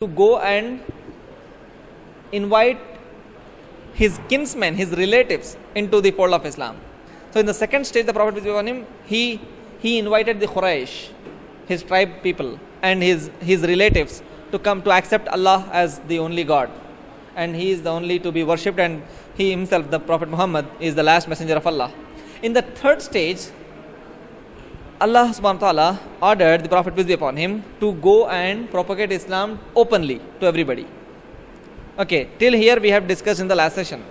to go and invite his kinsmen, his relatives into the fold of Islam. So in the second stage, the Prophet, he invited the Quraysh, his tribe people, and his relatives to come to accept Allah as the only God, and He is the only to be worshipped, and He himself, the Prophet Muhammad, is the last messenger of Allah. In the third stage, Allah subhanahu wa ta'ala ordered the Prophet, peace be upon him, to go and propagate Islam openly to everybody. Okay, till here we have discussed in the last session.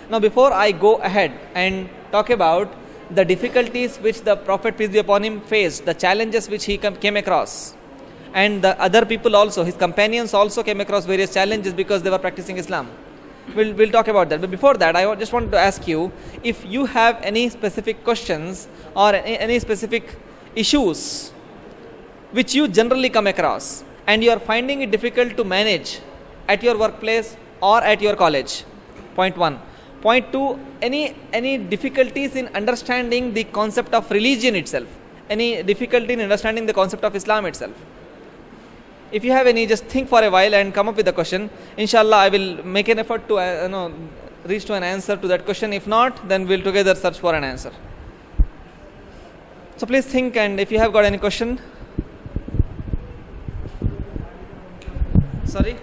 Now before I go ahead and talk about the difficulties which the Prophet, peace be upon him, faced, the challenges which he came across, and the other people also, his companions also came across various challenges because they were practicing Islam. We'll talk about that. But before that, I just wanted to ask you if you have any specific questions or any specific issues which you generally come across and you are finding it difficult to manage at your workplace or at your college. Point 1. Point 2, any difficulties in understanding the concept of religion itself, any difficulty in understanding the concept of Islam itself. If you have any, just think for a while and come up with a question. Inshallah, I will make an effort to reach to an answer to that question. If not, then we'll together search for an answer. So please think, and if you have got any question. Sorry?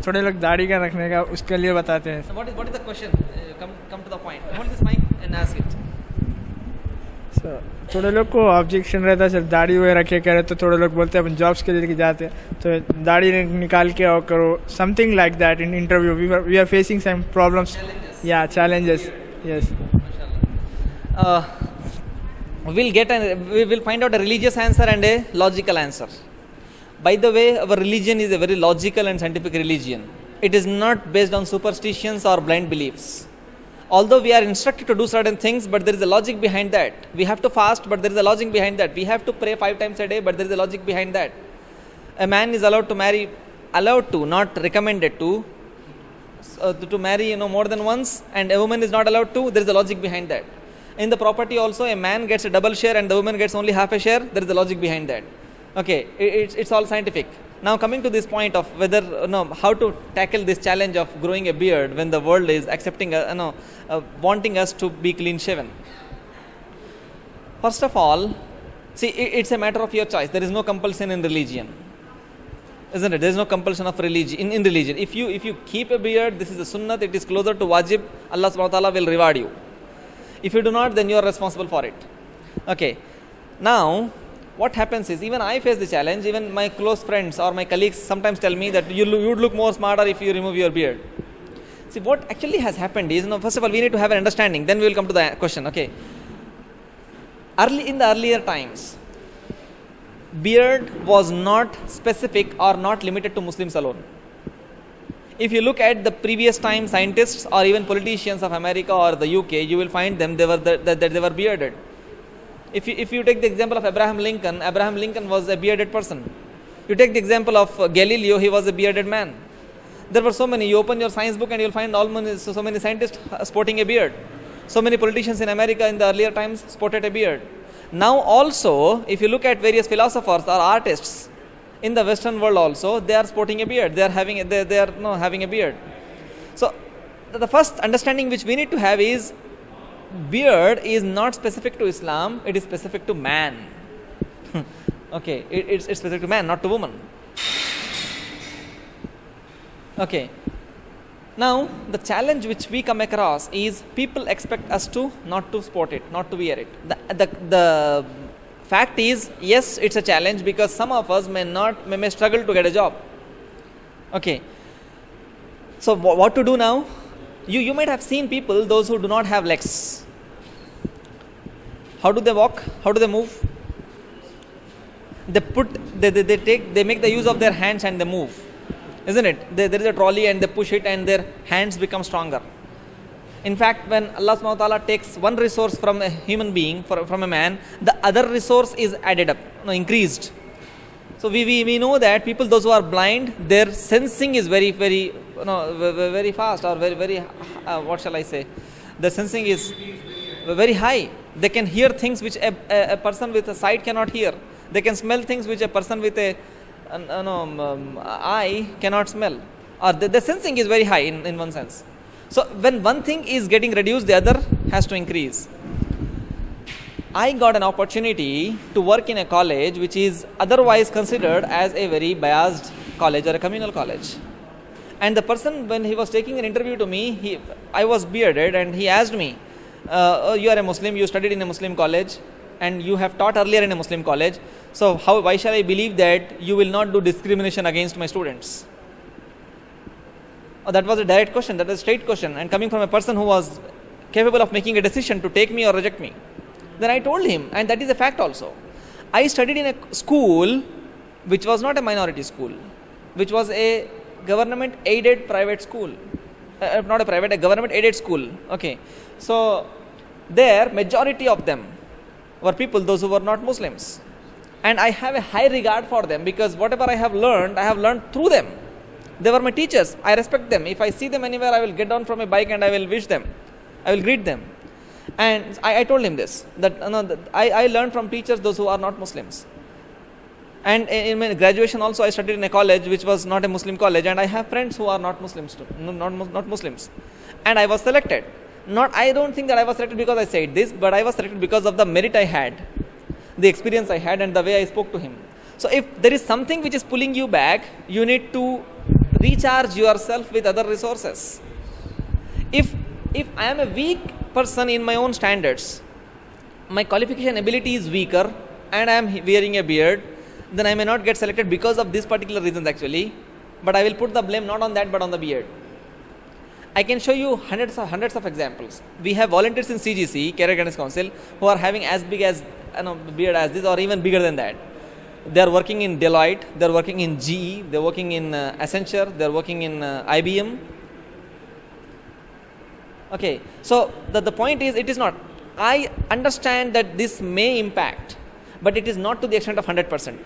थोड़े लोग दाढ़ी का रखने का उसके लिए बताते हैं. So what is the question? Come to the point. Hold this mic and ask it. So, थोड़े लोग को ऑब्जेक्शन रहता है सर, दाढ़ी वगैरह रखे करे, तो थोड़े लोग बोलते हैं अपन जॉब्स के लिए जाते हैं तो दाढ़ी निकाल के आओ करो, something like that. In interview we are facing some problems. या challenges. Yes. We will find out a religious answer and a logical answer. By the way, our religion is a very logical and scientific religion. It is not based on superstitions or blind beliefs. Although we are instructed to do certain things, but there is a logic behind that. We have to fast, but there is a logic behind that. We have to pray 5 times a day, but there is a logic behind that. A man is allowed to marry, not recommended to marry more than once, and a woman is not allowed to. There is a logic behind that. In the property also, a man gets a double share and the woman gets only half a share. There is a logic behind that. Okay, it's all scientific. Now coming to this point of whether how to tackle this challenge of growing a beard when the world is accepting wanting us to be clean shaven. First of all, see, it's a matter of your choice. There is no compulsion in religion, isn't it? There is no compulsion of religion in religion. If you keep a beard, this is a sunnah. It is closer to wajib. Allah subhanahu wa ta'ala will reward you. If you do not, then you are responsible for it. Okay. Now, what happens is, even I face the challenge. Even my close friends or my colleagues sometimes tell me that you would look more smarter if you remove your beard. See, what actually has happened is, first of all, we need to have an understanding. Then we will come to the question. Okay. In the earlier times, beard was not specific or not limited to Muslims alone. If you look at the previous time scientists or even politicians of America or the UK, you will find them they were bearded. If you take the example of Abraham Lincoln was a bearded person. You take the example of Galileo, he was a bearded man. There were so many. You open your science book and you will find so many scientists sporting a beard. So many politicians in America in the earlier times sported a beard. Now also, if you look at various philosophers or artists in the Western world also, they are sporting a beard. They are having a beard. So the first understanding which we need to have is, beard is not specific to Islam. It is specific to man. Okay, it's specific to man, not to woman. Okay. Now the challenge which we come across is people expect us to not to sport it, not to wear it. The fact is, yes, it's a challenge because some of us may struggle to get a job. Okay. So what to do now? You might have seen people, those who do not have legs. How do they walk? How do they move? They make the use of their hands and they move, isn't it? There is a trolley and they push it and their hands become stronger. In fact, when Allah subhanahu wa ta'ala takes one resource from a human being, from a man, the other resource is added up, increased. So we know that people, those who are blind, their sensing is very, very, very fast, or very, very, what shall I say? The sensing is very high. They can hear things which a person with a sight cannot hear. They can smell things which a person with a eye cannot smell, or the sensing is very high in one sense. So when one thing is getting reduced, the other has to increase. I got an opportunity to work in a college which is otherwise considered as a very biased college or a communal college. And the person, when he was taking an interview to me, I was bearded, and he asked me, oh, you are a Muslim, you studied in a Muslim college, and you have taught earlier in a Muslim college, so why shall I believe that you will not do discrimination against my students? Oh, that was a direct question, that was a straight question, and coming from a person who was capable of making a decision to take me or reject me. Then I told him, and that is a fact also. I studied in a school which was not a minority school, which was a government aided private school. Not a private, a government aided school. Okay. So there, majority of them were people, those who were not Muslims. And I have a high regard for them, because whatever I have learned through them. They were my teachers. I respect them. If I see them anywhere, I will get down from a bike and I will wish them. I will greet them. And I told him this, that I learned from teachers, those who are not Muslims. And in my graduation also, I studied in a college which was not a Muslim college, and I have friends who are not Muslims too, not Muslims. And I was selected. I don't think that I was selected because I said this, but I was selected because of the merit I had, the experience I had, and the way I spoke to him. So if there is something which is pulling you back, you need to recharge yourself with other resources. If I am a weak person in my own standards, my qualification ability is weaker, and I am wearing a beard, then I may not get selected because of these particular reasons actually, but I will put the blame not on that but on the beard. I can show you hundreds of examples. We have volunteers in CGC, Career Guidance Council, who are having as big as beard as this, or even bigger than that. They are working in Deloitte, they are working in GE, they are working in Accenture, they are working in IBM. Okay, so the point is, it is not. I understand that this may impact, but it is not to the extent of 100%.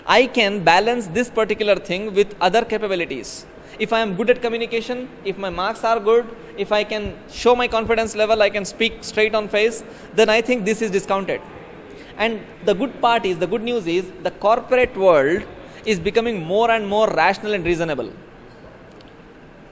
I can balance this particular thing with other capabilities. If I am good at communication, if my marks are good, if I can show my confidence level, I can speak straight on face, then I think this is discounted. And the good news is, the corporate world is becoming more and more rational and reasonable.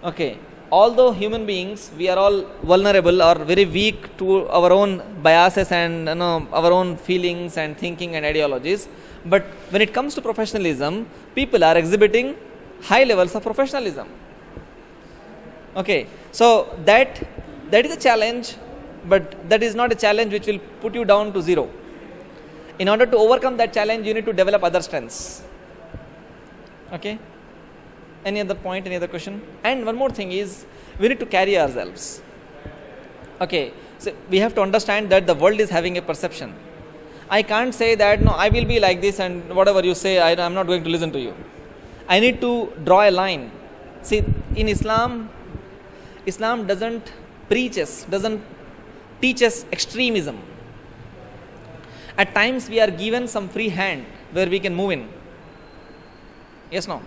Okay. Although human beings, we are all vulnerable or very weak to our own biases and our own feelings and thinking and ideologies, but when it comes to professionalism, people are exhibiting high levels of professionalism. Okay, so that is a challenge, but that is not a challenge which will put you down to zero. In order to overcome that challenge, you need to develop other strengths. Okay. Any other point, any other question? And one more thing is, we need to carry ourselves. Okay, so we have to understand that the world is having a perception. I can't say that, no, I will be like this and whatever you say, I'm not going to listen to you. I need to draw a line. See, in Islam doesn't teach us extremism. At times we are given some free hand where we can move in. Yes, no?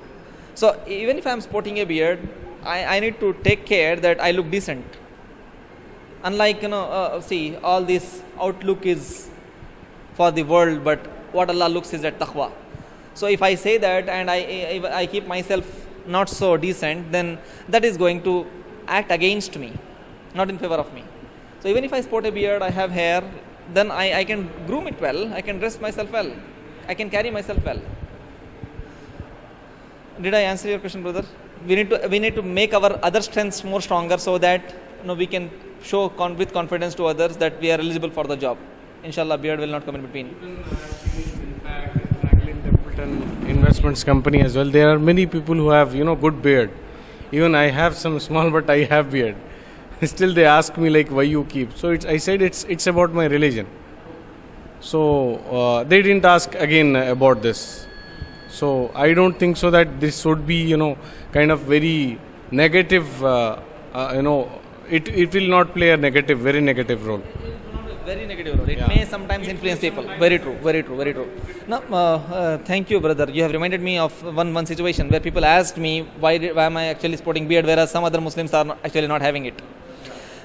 So even if I am sporting a beard, I need to take care that I look decent. Unlike, see, all this outlook is for the world, but what Allah looks is at taqwa. So if I say that and I keep myself not so decent, then that is going to act against me, not in favor of me. So even if I sport a beard, I have hair, then I can groom it well, I can dress myself well, I can carry myself well. Did I answer your question, brother? We need to make our other strengths more stronger so that we can show with confidence to others that we are eligible for the job. Inshallah, beard will not come in between. In fact, in Franklin Templeton Investments Company as well, there are many people who have good beard. Even I have some small, but I have beard. Still, they ask me like, why you keep? So I said it's about my religion. So they didn't ask again about this. So I don't think so that this would be kind of very negative. It will not play a very negative role. Very negative role. It may sometimes influence people. Very true. Now, thank you, brother. You have reminded me of one situation where people asked me why am I actually sporting beard, whereas some other Muslims are actually not having it.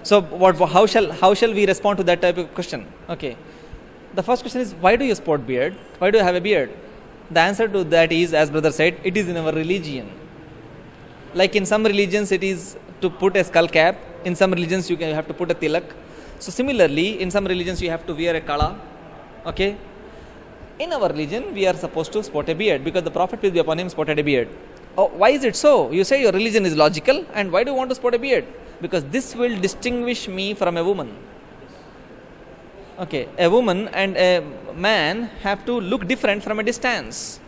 So, how shall we respond to that type of question? Okay. The first question is, why do you sport beard? Why do you have a beard? The answer to that is, as brother said, it is in our religion. Like in some religions, it is to put a skull cap. In some religions, you have to put a tilak. So similarly, in some religions, you have to wear a kala. Okay. In our religion, we are supposed to sport a beard because the Prophet, peace be upon him, sported a beard. Oh, why is it so? You say your religion is logical, and why do you want to sport a beard? Because this will distinguish me from a woman. Okay, a woman and a man have to look different from a distance.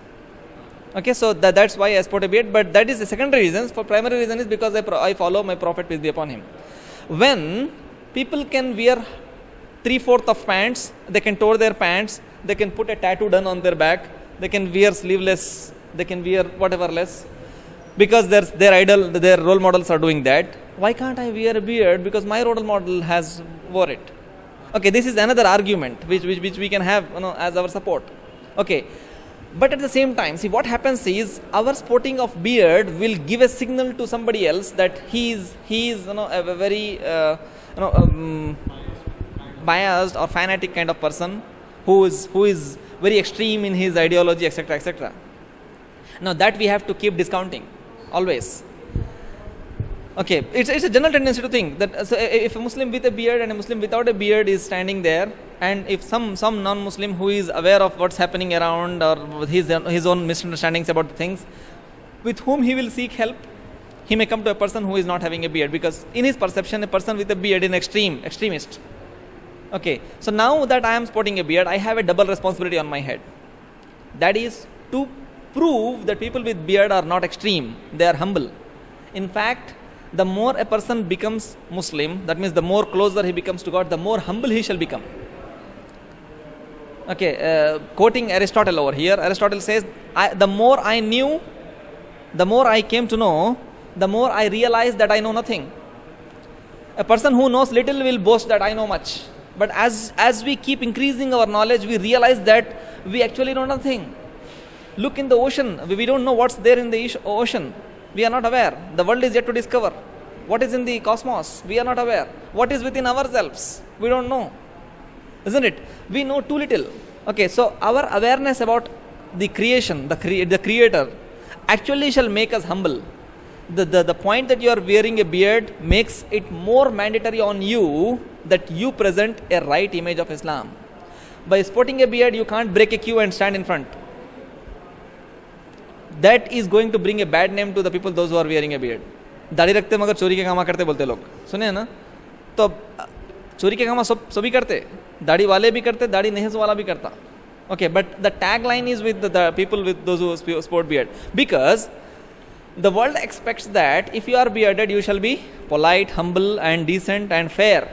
Okay, so that's why I sport a beard, but that is the secondary reason. For primary reason is because I follow my Prophet, peace be upon him. When people can wear 3/4 of pants, they can tore their pants, they can put a tattoo done on their back, they can wear sleeveless, they can wear whatever less, because their idol, their role models are doing that. Why can't I wear a beard? Because my role model has wore it. Okay, this is another argument which we can have, as our support. Okay, but at the same time, see what happens is our sporting of beard will give a signal to somebody else that he is a very biased or fanatic kind of person who is very extreme in his ideology, etc., etc. Now that we have to keep discounting always. Okay, it's a general tendency to think that so if a Muslim with a beard and a Muslim without a beard is standing there, and if some non-Muslim who is aware of what's happening around or with his own misunderstandings about things, with whom he will seek help, he may come to a person who is not having a beard, because in his perception a person with a beard is an extremist. Okay, so now that I am sporting a beard, I have a double responsibility on my head. That is to prove that people with beard are not extreme, they are humble. In fact, the more a person becomes Muslim, that means the more closer he becomes to God, the more humble he shall become. Okay, quoting Aristotle over here, Aristotle says, the more I knew, the more I came to know, the more I realized that I know nothing. A person who knows little will boast that I know much. But as we keep increasing our knowledge, we realize that we actually know nothing. Look in the ocean, we don't know what's there in the ocean. We are not aware. The world is yet to discover. What is in the cosmos? We are not aware. What is within ourselves? We don't know. Isn't it? We know too little. Okay, so our awareness about the creation, the creator, actually shall make us humble. The point that you are wearing a beard makes it more mandatory on you that you present a right image of Islam. By sporting a beard, you can't break a queue and stand in front. That is going to bring a bad name to the people, those who are wearing a beard. दाढ़ी रखते मगर चोरी के कामा करते बोलते लोग, सुने हैं ना? तो चोरी के कामा सभी करते, दाढ़ी वाले भी करते, दाढ़ी नहीं वाला भी करता. Okay, but the tagline is with the people with those who sport beard, because the world expects that if you are bearded, you shall be polite, humble, and decent and fair.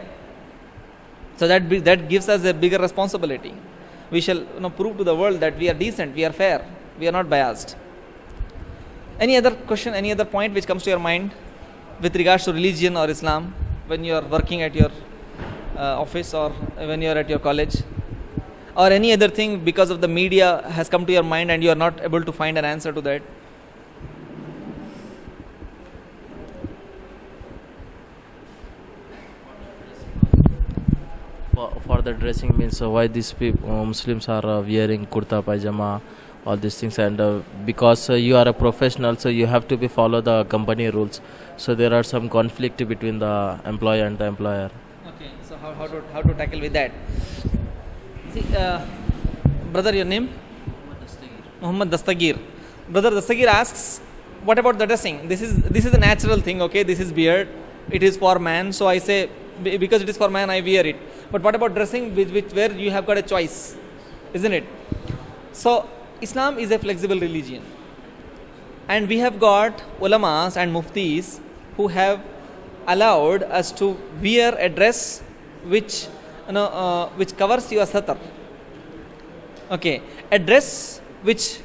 So that gives us a bigger responsibility. We shall prove to the world that we are decent, we are fair, we are not biased. Any other question, any other point which comes to your mind with regards to religion or Islam when you are working at your office or when you are at your college? Or any other thing because of the media has come to your mind and you are not able to find an answer to that? For the dressing means why these people, Muslims are wearing kurta pajama, all these things, and because you are a professional, so you have to follow the company rules. So there are some conflict between the employer and the employer. Okay, so how to tackle with that? See, brother, your name? Muhammad Dastagir. Brother Dastagir asks, what about the dressing? This is a natural thing. Okay, this is beard. It is for man. So I say, because it is for man, I wear it. But what about dressing, where you have got a choice, isn't it? So Islam is a flexible religion, and we have got ulamas and muftis who have allowed us to wear a dress which covers your satar. Okay, a dress which,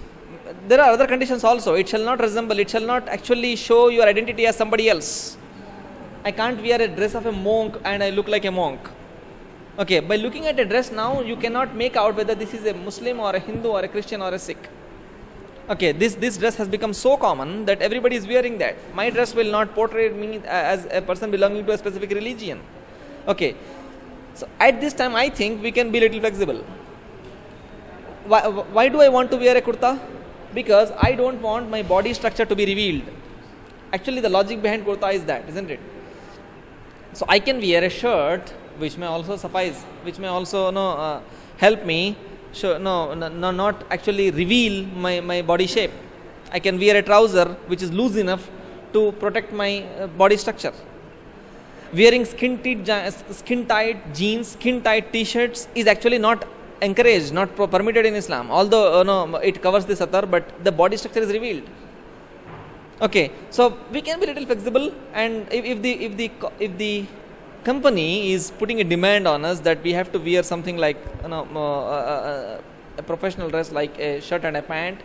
there are other conditions also. It shall not resemble, it shall not actually show your identity as somebody else. I can't wear a dress of a monk and I look like a monk. Okay, by looking at a dress now, you cannot make out whether this is a Muslim or a Hindu or a Christian or a Sikh. Okay, this dress has become so common that everybody is wearing that. My dress will not portray me as a person belonging to a specific religion. Okay, so at this time I think we can be little flexible. why do I want to wear a kurta? Because I don't want my body structure to be revealed. Actually, the logic behind kurta is that, isn't it? So I can wear a shirt which may also suffice, which may also help me not actually reveal my body shape. I can wear a trouser which is loose enough to protect my body structure. Wearing skin-tight jeans, skin-tight t-shirts is actually not encouraged, not permitted in Islam. Although it covers the satar, but the body structure is revealed. Okay, so we can be a little flexible, and if the company is putting a demand on us that we have to wear something like a professional dress like a shirt and a pant,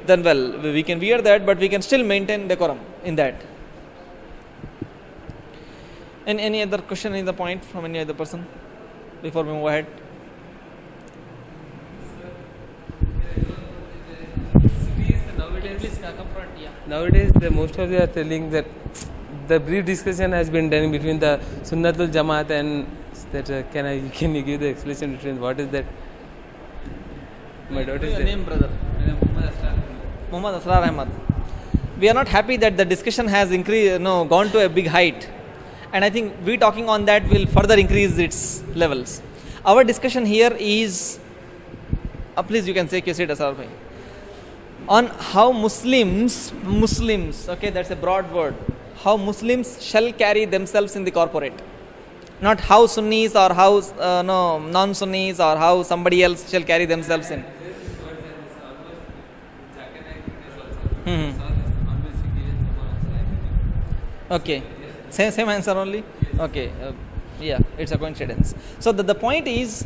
then well, we can wear that, but we can still maintain decorum in that. And any other question, any other point from any other person before we move ahead? Nowadays, most of them are telling that the brief discussion has been done between the Sunnatul Jamaat and that. Can you give the explanation between what is that? My daughter is Your there. name, brother? Muhammad Asrar Ahmad. We are not happy that the discussion has gone to a big height, and I think we talking on that will further increase its levels. Our discussion here is, please you can take your seat, Asrar bhai, on how Muslims, okay, that's a broad word, how Muslims shall carry themselves in the corporate. Not how Sunnis or how non-Sunnis or how somebody else shall carry themselves in. Okay, same answer only. Okay, yeah, it's a coincidence. So the point is,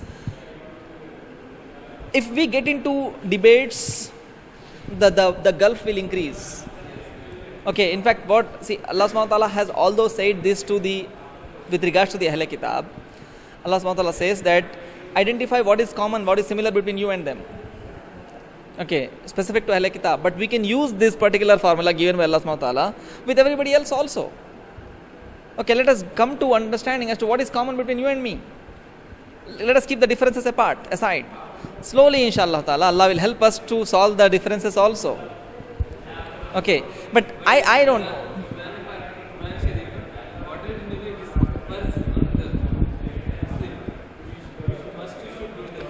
if we get into debates, the gulf will increase. Okay, in fact, Allah subhanahu wa ta'ala has although said this with regards to the Ahl Kitab, Allah subhanahu wa ta'ala says that identify what is common, what is similar between you and them. Okay, specific to Ahl Kitab, but we can use this particular formula given by Allah subhanahu wa ta'ala with everybody else also. Okay, let us come to understanding as to what is common between you and me. Let us keep the differences aside. Slowly, inshallah ta'ala, Allah will help us to solve the differences also. Okay, but I don't.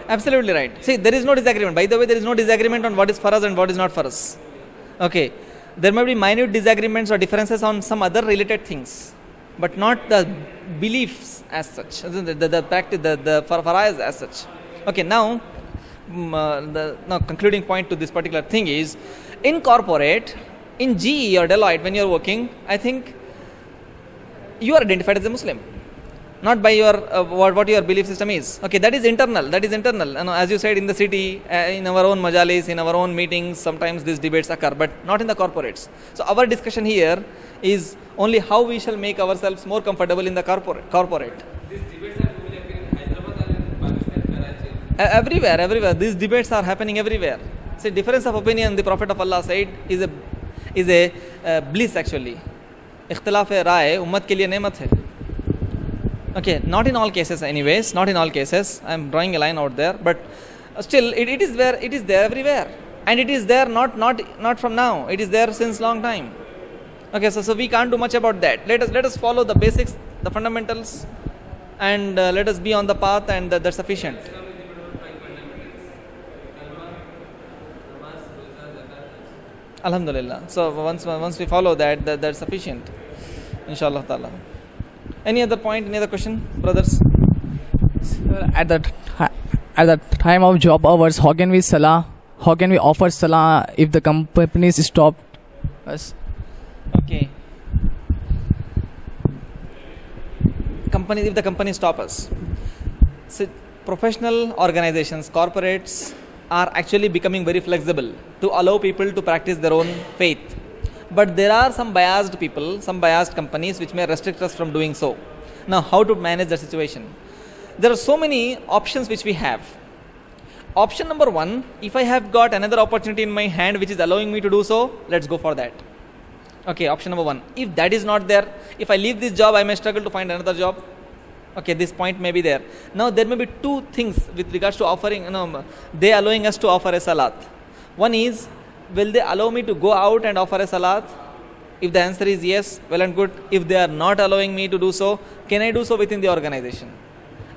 Absolutely right. See, there is no disagreement. By the way, there is no disagreement on what is for us and what is not for us. Okay, there may be minute disagreements or differences on some other related things, but not the beliefs as such, the practice, the fara'is as such. Okay, now the concluding point to this particular thing is, in corporate, in GE or Deloitte, when you are working, I think you are identified as a Muslim, not by your what your belief system is. Okay, that is internal. As you said, in the city, in our own majalis, in our own meetings, sometimes these debates occur, but not in the corporates. So our discussion here is only how we shall make ourselves more comfortable in the corporate. These debates are going in Hyderabad and Pakistan, Karachi. Everywhere. These debates are happening everywhere. See, difference of opinion, the Prophet of Allah said, is a bliss actually. इख्तिलाफ राय उम्मत के लिए नेमत है. Okay, not in all cases anyways, not in all cases. I am drawing a line out there, but still it is there everywhere. And it is there not from now. It is there since long time. Okay, so we can't do much about that. Let us follow the basics, the fundamentals, and let us be on the path, and that's sufficient. Alhamdulillah. So once we follow that's sufficient, inshallah ta'ala. Any other point, any other question, brothers? At the time of job hours, how can we offer salah if the companies stop us? Okay. If the companies stop us. So professional organizations, corporates are actually becoming very flexible to allow people to practice their own faith. But there are some biased people, some biased companies which may restrict us from doing so. Now, how to manage the situation? There are so many options which we have. Option number one, if I have got another opportunity in my hand which is allowing me to do so, let's go for that. Okay, option number one. If that is not there, if I leave this job, I may struggle to find another job. Okay, this point may be there. Now there may be two things with regards to offering, they allowing us to offer a salat. One is, will they allow me to go out and offer a salat? If the answer is yes, well and good. If they are not allowing me to do so, can I do so within the organization?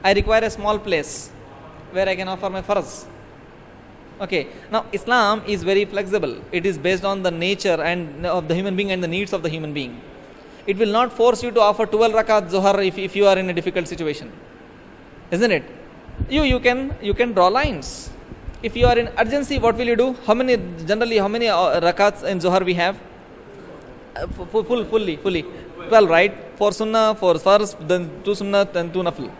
I require a small place where I can offer my farz. Okay, now Islam is very flexible. It is based on the nature and of the human being and the needs of the human being. It will not force you to offer 12 rakat Zohar if you are in a difficult situation, isn't it? You can draw lines. If you are in urgency, what will you do? How many rakats in Zohar we have? Fully 12, right? 4 sunnah, 4 farz, then 2 sunnah, then 2 nafil.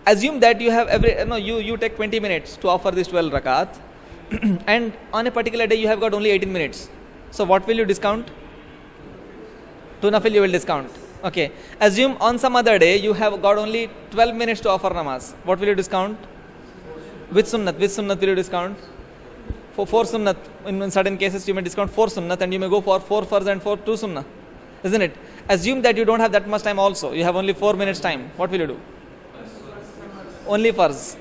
Assume that you have you take 20 minutes to offer this 12 rakat and on a particular day you have got only 18 minutes. So what will you discount? 2 nafil you will discount. Okay. Assume on some other day you have got only 12 minutes to offer namaz. What will you discount? Which sunnat will you discount? For 4 sunnat, in certain cases you may discount 4 sunnat and you may go for 4 farz and 2 sunnah. Isn't it? Assume that you don't have that much time also. You have only 4 minutes time. What will you do? Only farz.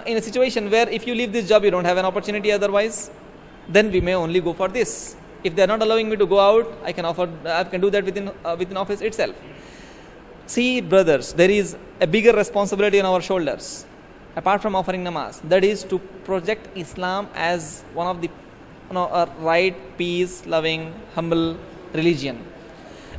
In a situation where if you leave this job you don't have an opportunity otherwise, then we may only go for this. If they are not allowing me to go out, I can do that within office itself. See, brothers, there is a bigger responsibility on our shoulders apart from offering namaz. That is to project Islam as one of the a right, peace, loving, humble religion.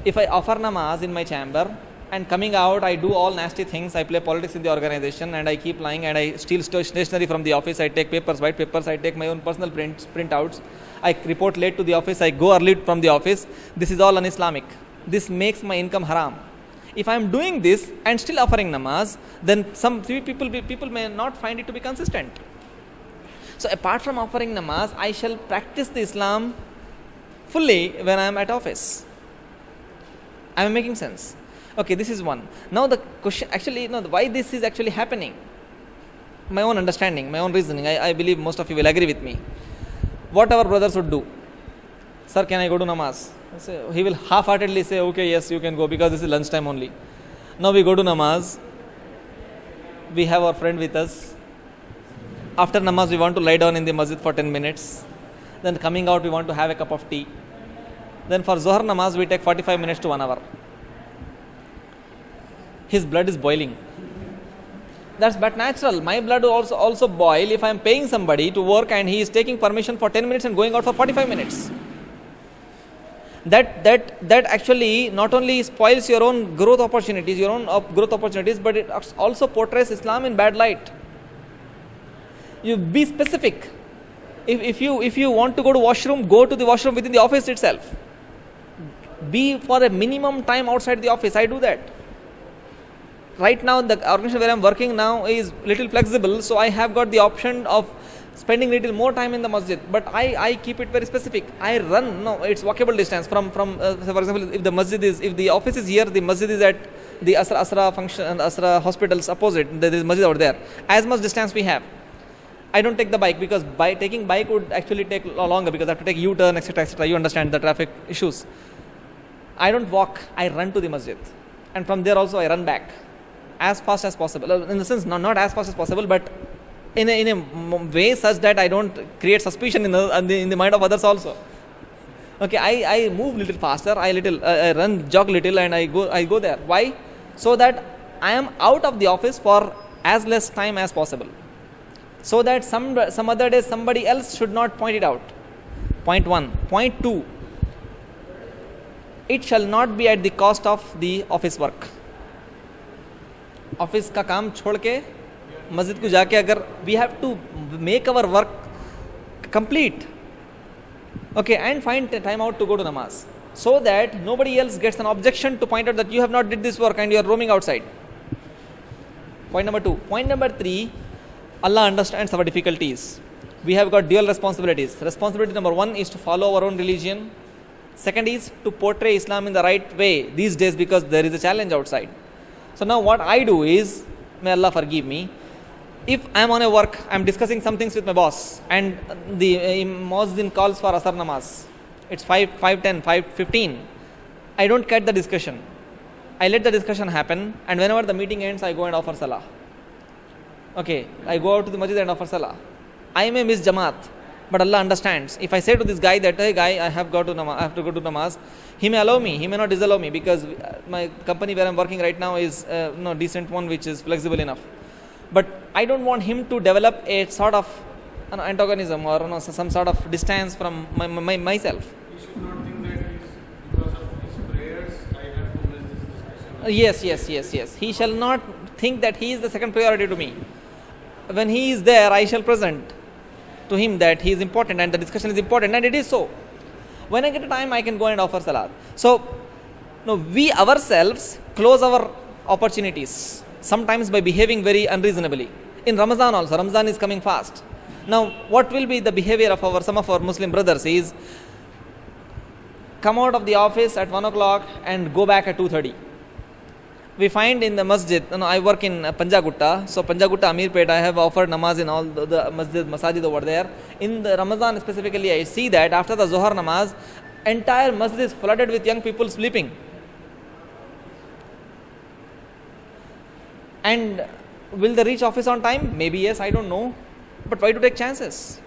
If I offer namaz in my chamber and coming out I do all nasty things, I play politics in the organization and I keep lying and I steal stationery from the office, I take papers, white papers, I take my own personal printouts, I report late to the office, I go early from the office, this is all un-Islamic. This makes my income haram. If I am doing this and still offering namaz, then some people may not find it to be consistent. So apart from offering namaz, I shall practice the Islam fully when I am at office. I am making sense. Okay, this is one. Now the question, why this is actually happening? My own understanding, my own reasoning. I believe most of you will agree with me. What our brothers would do? Sir, can I go to namaz? He will half-heartedly say, okay, yes, you can go because this is lunchtime only. Now we go to namaz. We have our friend with us. After namaz, we want to lie down in the masjid for 10 minutes. Then coming out, we want to have a cup of tea. Then for Zohar namaz, we take 45 minutes to 1 hour. His blood is boiling. That's but natural. My blood will also boil if I am paying somebody to work and he is taking permission for 10 minutes and going out for 45 minutes. That actually not only spoils your own growth opportunities, but it also portrays Islam in bad light. You be specific. If you want to go to washroom, go to the washroom within the office itself. Be for a minimum time outside the office. I do that. Right now, the organization where I am working now is little flexible, so I have got the option of spending little more time in the masjid, but I keep it very specific. I run, it's walkable distance from for example, if the office is here, the masjid is at the Asra function and Asra hospitals opposite, there is masjid out there. As much distance we have. I don't take the bike because taking bike would actually take longer because I have to take U-turn, etc., etc. You understand the traffic issues. I don't walk, I run to the masjid. And from there also I run back as fast as possible. In the sense, not as fast as possible, but in a way such that I don't create suspicion in the mind of others also. Okay, I move little faster, I run, jog little, and I go there. Why? So that I am out of the office for as less time as possible. So that some other day somebody else should not point it out. Point 1. Point 2. It shall not be at the cost of the office work. Office का काम छोड़ के मस्जिद को जाके अगर we have to make our work complete, okay, and find time out to go to namaz, so that nobody else gets an objection to point out that you have not did this work and you are roaming outside. Point number 2. Point number 3. Allah understands our difficulties. We have got dual responsibilities. Responsibility number 1 is to follow our own religion. Second is to portray Islam in the right way these days because there is a challenge outside. So now what I do is, may Allah forgive me, if I am on a work, I am discussing some things with my boss and the Muazzin calls for Asar Namaz. It's 5:10, 5:15. I don't cut the discussion. I let the discussion happen, and whenever the meeting ends, I go and offer salah. Okay, I go out to the masjid and offer salah. I may miss Jamaat, but Allah understands. If I say to this guy that, hey guy, I have to go to namaz, he may allow me, he may not disallow me, because my company where I'm working right now is decent one which is flexible enough. But I don't want him to develop a sort of antagonism or some sort of distance from myself. You should not think that because of his prayers, I have to miss this discussion. Yes. He shall not think that he is the second priority to me. When he is there, I shall present to him that he is important and the discussion is important, and it is so. When I get a time, I can go and offer salat. So, we ourselves close our opportunities, sometimes by behaving very unreasonably. In Ramadan also, Ramadan is coming fast. Now, what will be the behavior of some of our Muslim brothers is come out of the office at 1 o'clock and go back at 2:30. We find in the masjid, I work in Panjagutta, so Panjagutta, Amirpet, I have offered namaz in all the masajid over there. In the Ramadan specifically, I see that after the Zohar namaz, entire masjid is flooded with young people sleeping. And will they reach office on time? Maybe yes, I don't know. But why to take chances?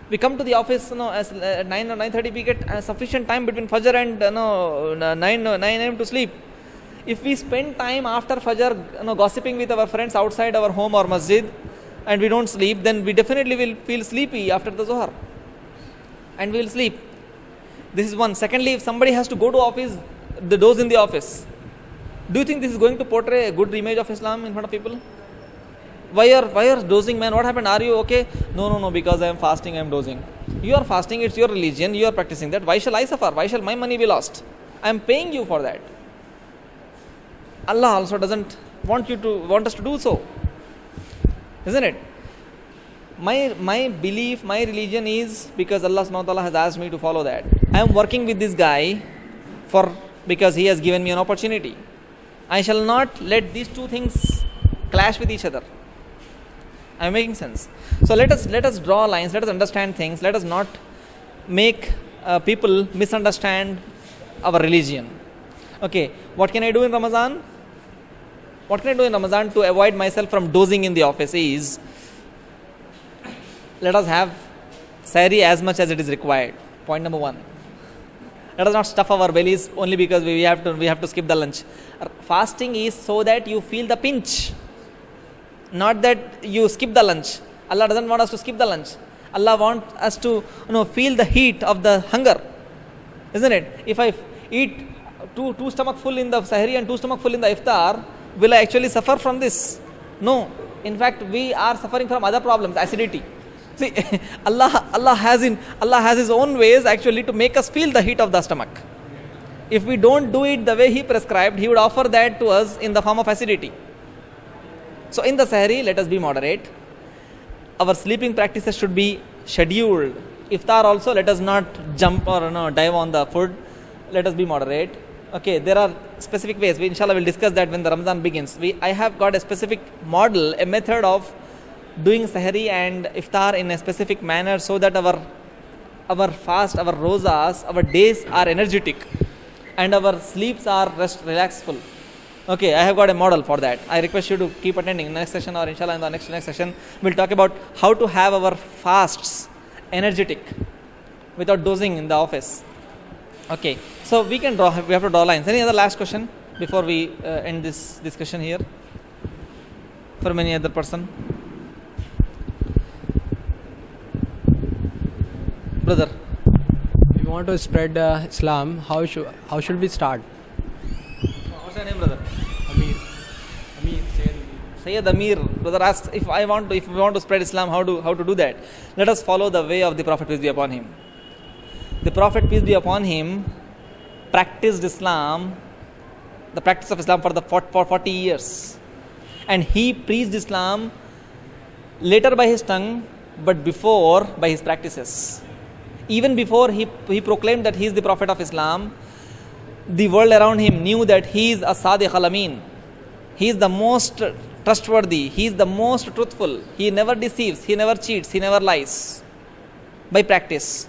We come to the office, as 9 or 9:30, we get sufficient time between Fajr and 9 a.m. to sleep. If we spend time after Fajr, gossiping with our friends outside our home or masjid, and we don't sleep, then we definitely will feel sleepy after the Zohar, and we will sleep. This is one. Secondly, if somebody has to go to office, the doze in the office. Do you think this is going to portray a good image of Islam in front of people? Why are dozing, man? What happened? Are you okay? No, because I am fasting, I am dozing. You are fasting, it's your religion, you are practicing that. Why shall I suffer? Why shall my money be lost? I am paying you for that. Allah also doesn't want us to do so, isn't it? My belief, my religion is because Allah subhanahu wa ta'ala has asked me to follow that. I am working with this guy because he has given me an opportunity. I shall not let these two things clash with each other. I am making sense. So let us draw lines, let us understand things, let us not make people misunderstand our religion. Okay, what can I do in Ramadan? What can I do in Ramadan to avoid myself from dozing in the office is, let us have sahri as much as it is required. Point number 1. Let us not stuff our bellies only because we have to skip the lunch. Fasting is so that you feel the pinch, not that you skip the lunch. Allah doesn't want us to skip the lunch. Allah wants us to feel the heat of the hunger, isn't it? If I eat two stomach full in the sahri and 2 stomach full in the iftar, will I actually suffer from this? No. In fact, we are suffering from other problems, acidity. See, Allah has His own ways actually to make us feel the heat of the stomach. If we don't do it the way He prescribed, He would offer that to us in the form of acidity. So in the sahri, let us be moderate. Our sleeping practices should be scheduled. Iftar also, let us not jump or dive on the food. Let us be moderate. Okay, there are specific ways. We inshallah will discuss that when the Ramadan begins. I have got a specific model, a method of doing sahri and iftar in a specific manner so that our fast, our rozas, our days are energetic and our sleeps are relaxful. Okay, I have got a model for that. I request you to keep attending next session, or inshallah in the next session we'll talk about how to have our fasts energetic without dozing in the office. Okay, so we have to draw lines. Any other last question before we end this discussion here? From any other person? Brother. If you want to spread Islam, how should we start? What's your name, brother? Amir. Sayyid Amir. Brother asks if we want to spread Islam, how to do that? Let us follow the way of the Prophet, peace be upon him. The Prophet, peace be upon him, practiced Islam, the practice of Islam for 40 years. And he preached Islam later by his tongue, but before by his practices. Even before he proclaimed that he is the Prophet of Islam, the world around him knew that he is a Sadiq al-Amin. He is the most trustworthy, he is the most truthful, he never deceives, he never cheats, he never lies. By practice.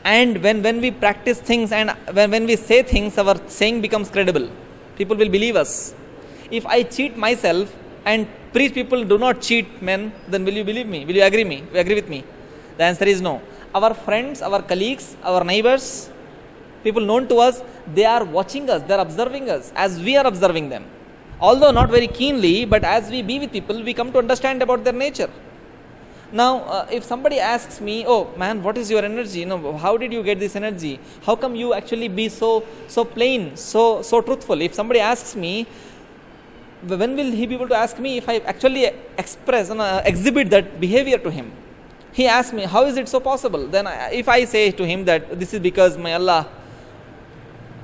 When we practice things and when we say things, our saying becomes credible. people will believe us. If I cheat myself and preach people do not cheat men, then will you believe me? Will you agree with me? The answer is no. Our friends, our colleagues, our neighbors, people known to us, they are watching us, they are observing us as we are observing them. Although not very keenly, but as we be with people, we come to understand about their nature. Now, if somebody asks me, oh man, what is your energy? How did you get this energy? How come you actually be so plain, so truthful? If somebody asks me, when will he be able to ask me if I actually exhibit that behavior to him? He asks me, how is it so possible? Then if I say to him that this is because my Allah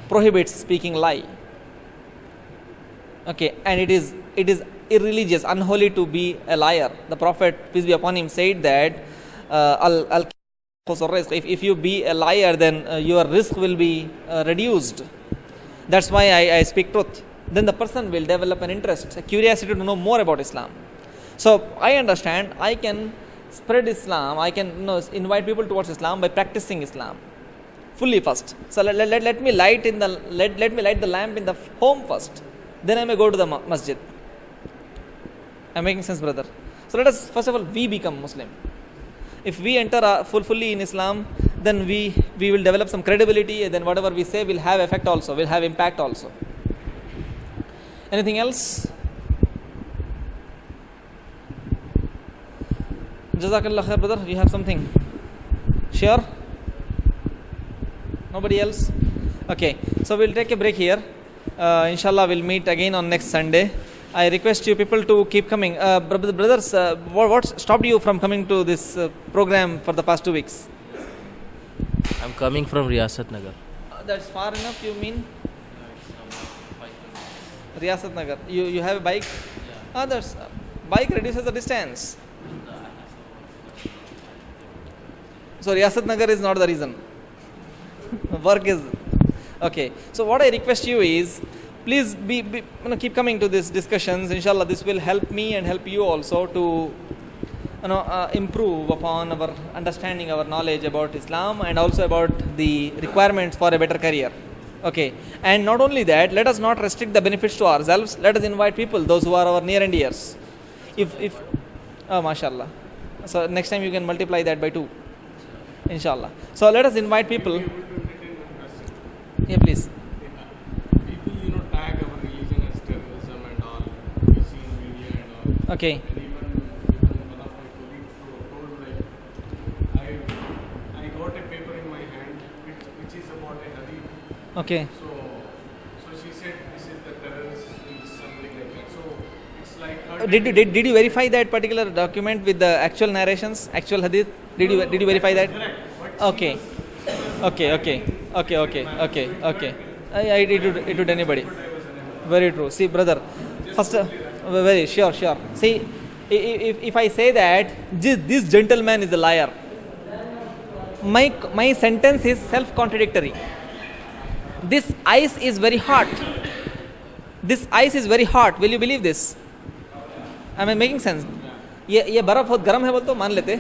prohibits speaking lie. Okay, and it is irreligious, unholy to be a liar. The Prophet, peace be upon him, said that if you be a liar, then your risk will be reduced. That's why I speak truth. Then the person will develop an interest, a curiosity to know more about Islam. So I understand I can spread Islam, I can invite people towards Islam by practicing Islam fully first. So let me light the lamp in the home first. Then I may go to the masjid. I'm making sense, brother? So let us, first of all, we become Muslim. If we enter fully in Islam, then we will develop some credibility, and then whatever we say will have effect also, will have impact also. Anything else? Jazakallah khair, brother. You have something? Sure? Nobody else? Okay. So we'll take a break here. Inshallah, we'll meet again on next Sunday. I request you people to keep coming. Brothers, what stopped you from coming to this program for the past 2 weeks? I'm coming from Riyasat Nagar. That's far enough, you mean? Riyasat Nagar. You have a bike? Yeah. Others. Bike reduces the distance. So Riyasat Nagar is not the reason. Work is. Okay. So what I request you is, please keep coming to these discussions. Inshallah, this will help me and help you also to improve upon our understanding, our knowledge about Islam, and also about the requirements for a better career. Okay. And not only that, let us not restrict the benefits to ourselves. Let us invite people, those who are our near and dears. Mashallah. So next time you can multiply that by 2. Inshallah. So let us invite people. Yeah, please. People, tag our religion as terrorism and all. We see in media and all. Okay. And even one of my colleagues told, I got a paper in my hand which is about a hadith. Okay. So she said this is the terrorist speech, something like that. So it's like her. Did you verify that particular document with the actual narrations, actual hadith? Did you verify that? Okay. Okay. It would anybody. Very true. See, brother, first, very sure. See, if I say that this gentleman is a liar, my sentence is self-contradictory. This ice is very hot. Will you believe this? Am I making sense? ये बर्फ बहुत गर्म है बोल तो मान लेते,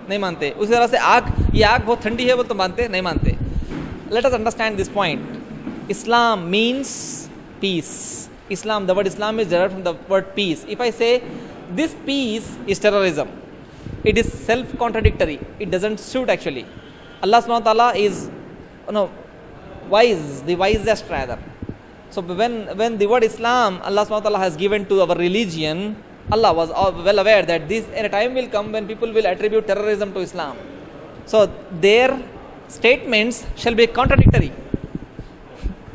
नहीं मानते. उसी तरह से ये आग बहुत ठंडी है बोल तो मानते, नहीं मानते. Let us understand this point. Islam means peace. The word Islam is derived from the word peace. If I say this peace is terrorism, it is self-contradictory. It doesn't suit actually. Allah subhanahu wa ta'ala is wise, the wisest rather. So when the word Islam, Allah subhanahu wa ta'ala has given to our religion, Allah was well aware that a time will come when people will attribute terrorism to Islam. So their statements shall be contradictory.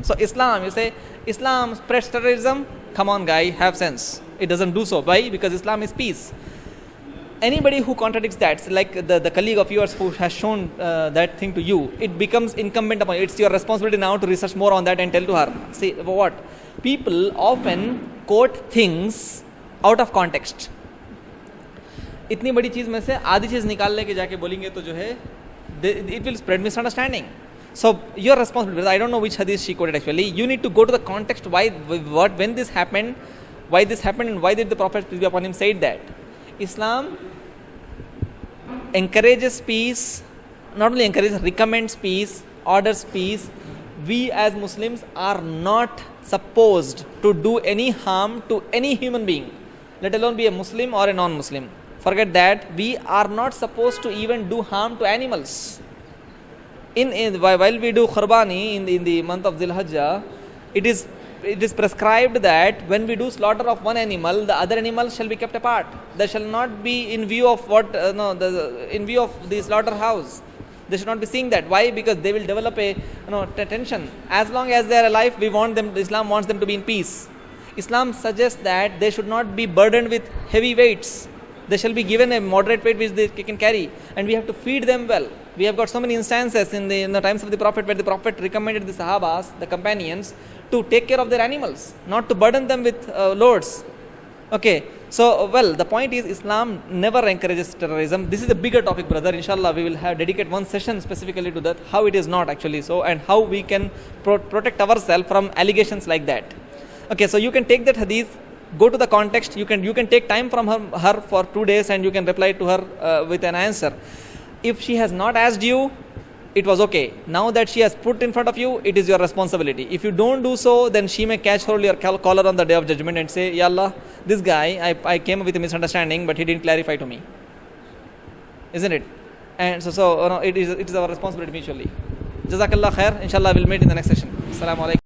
So Islam, you say, Islam spreads terrorism. Come on, guy, have sense. It doesn't do so. Why? Because Islam is peace. Anybody who contradicts that, like the colleague of yours who has shown that thing to you, it becomes incumbent upon you. It's your responsibility now to research more on that and tell to her. See, what? People often quote things out of context. इतनी बड़ी चीज़ में से आधी चीज़ निकाल लेके जाके बोलेंगे तो जो है, it will spread misunderstanding. So your responsibility. I don't know which hadith she quoted actually. You need to go to the context when this happened, and why did the Prophet peace be upon him said that. Islam encourages peace, not only encourages, recommends peace, orders peace, we as Muslims are not supposed to do any harm to any human being, let alone be a Muslim or a non-Muslim. Forget that. We are not supposed to even do harm to animals. While we do Qurbani in the month of Dhul Hijjah, it is prescribed that when we do slaughter of one animal, the other animals shall be kept apart. They shall not be in view of in view of the slaughterhouse. They should not be seeing that. Why? Because they will develop a tension. As long as they are alive, Islam wants them to be in peace. Islam suggests that they should not be burdened with heavy weights. They shall be given a moderate weight which they can carry, and we have to feed them well. We have got so many instances in the times of the Prophet where the Prophet recommended the Sahabas, the companions, to take care of their animals, not to burden them with loads. Okay, so the point is Islam never encourages terrorism. This is a bigger topic, brother. Inshallah, we will dedicate one session specifically to that, how it is not actually so, and how we can protect ourselves from allegations like that. Okay, so you can take that hadith, go to the context, you can take time from her for 2 days and you can reply to her with an answer. If she has not asked you, it was okay. Now that she has put in front of you, it is your responsibility. If you don't do so, then she may catch hold of your collar on the day of judgment and say, Ya Allah, this guy, I came with a misunderstanding, but he didn't clarify to me. Isn't it? And so it is our responsibility mutually. Jazakallah khair. Inshallah, we'll meet in the next session. Assalamu alaikum.